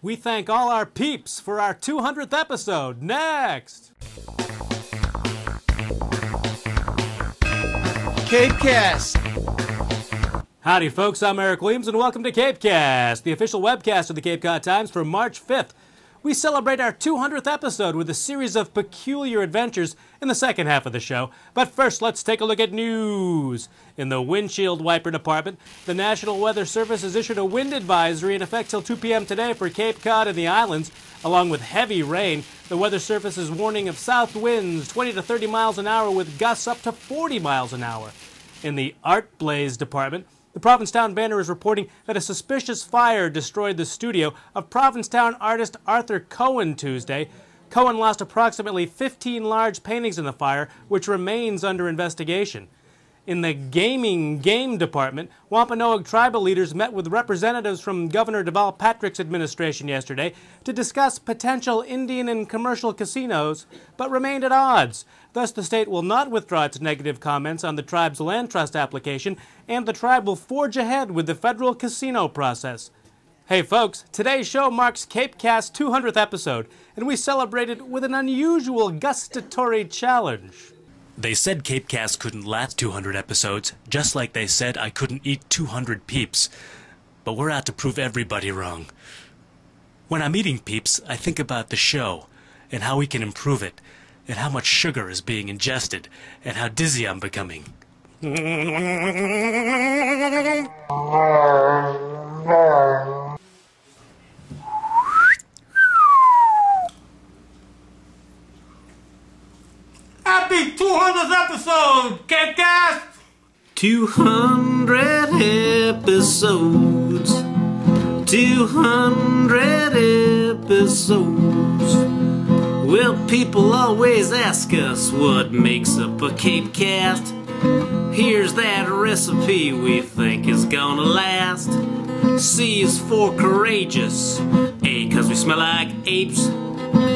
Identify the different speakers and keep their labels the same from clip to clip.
Speaker 1: We thank all our peeps for our 200th episode. Next!
Speaker 2: CapeCast.
Speaker 1: Howdy folks, I'm Eric Williams and welcome to CapeCast, the official webcast of the Cape Cod Times for March 5th. We celebrate our 200th episode with a series of peculiar adventures in the second half of the show. But first, let's take a look at news. In the windshield wiper department, the National Weather Service has issued a wind advisory in effect till 2 p.m. today for Cape Cod and the islands. Along with heavy rain, the Weather Service is warning of south winds 20 to 30 miles an hour with gusts up to 40 miles an hour. In the Art Blaze department, the Provincetown Banner is reporting that a suspicious fire destroyed the studio of Provincetown artist Arthur Cohen Tuesday. Cohen lost approximately 15 large paintings in the fire, which remains under investigation. In the gaming game department, Wampanoag tribal leaders met with representatives from Governor Deval Patrick's administration yesterday to discuss potential Indian and commercial casinos, but remained at odds. Thus, the state will not withdraw its negative comments on the tribe's land trust application, and the tribe will forge ahead with the federal casino process. Hey folks, today's show marks CapeCast's 200th episode, and we celebrate it with an unusual gustatory challenge.
Speaker 3: They said CapeCast couldn't last 200 episodes, just like they said I couldn't eat 200 peeps. But we're out to prove everybody wrong. When I'm eating peeps, I think about the show, and how we can improve it, and how much sugar is being ingested, and how dizzy I'm becoming.
Speaker 4: Happy 200th episode, CapeCast!
Speaker 2: 200 episodes. 200 episodes. Well, people always ask us what makes up a CapeCast. Here's that recipe we think is gonna last. C is for courageous. A, 'cause we smell like apes.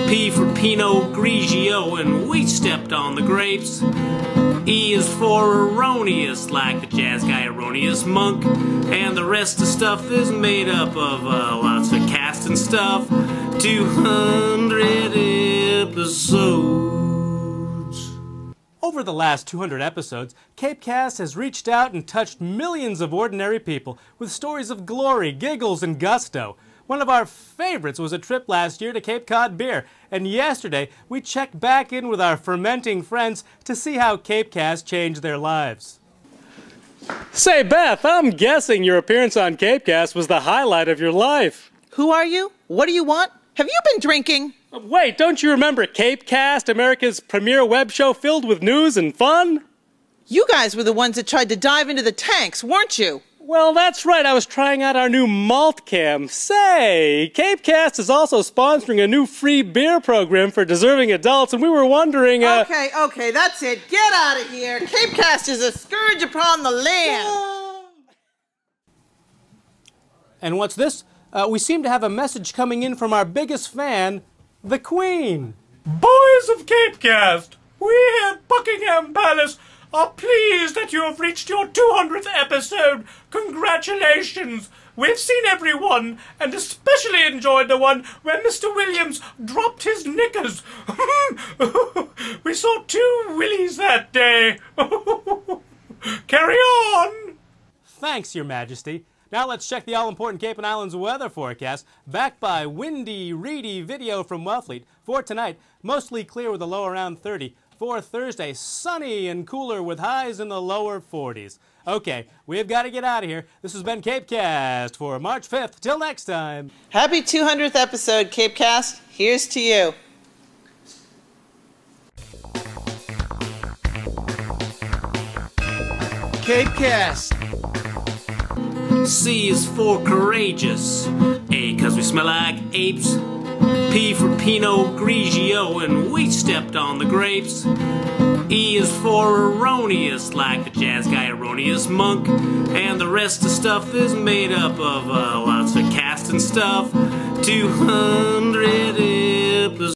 Speaker 2: P for Pinot Grigio, and we stepped on the grapes. E is for erroneous, like the jazz guy Erroneous Monk. And the rest of stuff is made up of lots of cast and stuff. 200 episodes.
Speaker 1: Over the last 200 episodes, CapeCast has reached out and touched millions of ordinary people with stories of glory, giggles, and gusto. One of our favorites was a trip last year to Cape Cod beer, and yesterday we checked back in with our fermenting friends to see how CapeCast changed their lives. Say, Beth, I'm guessing your appearance on CapeCast was the highlight of your life.
Speaker 5: Who are you? What do you want? Have you been drinking?
Speaker 1: Wait, don't you remember CapeCast, America's premier web show filled with news and fun?
Speaker 5: You guys were the ones that tried to dive into the tanks, weren't you?
Speaker 1: Well, that's right. I was trying out our new malt cam. Say, CapeCast is also sponsoring a new free beer program for deserving adults, and we were wondering,
Speaker 5: Okay, that's it. Get out of here. CapeCast is a scourge upon the land.
Speaker 1: And what's this? We seem to have a message coming in from our biggest fan, the Queen.
Speaker 4: Boys of CapeCast, we here at Buckingham Palace are pleased that you have reached your 200th episode. Congratulations! We've seen every one, and especially enjoyed the one where Mr. Williams dropped his knickers. We saw 2 willies that day. Carry on!
Speaker 1: Thanks, Your Majesty. Now let's check the all-important Cape and Islands weather forecast, backed by windy, reedy video from Wellfleet. For tonight, mostly clear with a low around 30. For Thursday, sunny and cooler with highs in the lower 40s. Okay, we've got to get out of here. This has been CapeCast for March 5th. Till next time.
Speaker 5: Happy 200th episode, CapeCast. Here's to you.
Speaker 2: CapeCast. C is for courageous. A, 'cause we smell like apes. P for Pinot Grigio, and we stepped on the grapes. E is for erroneous, like the jazz guy Erroneous Monk. And the rest of stuff is made up of lots of cast and stuff. 200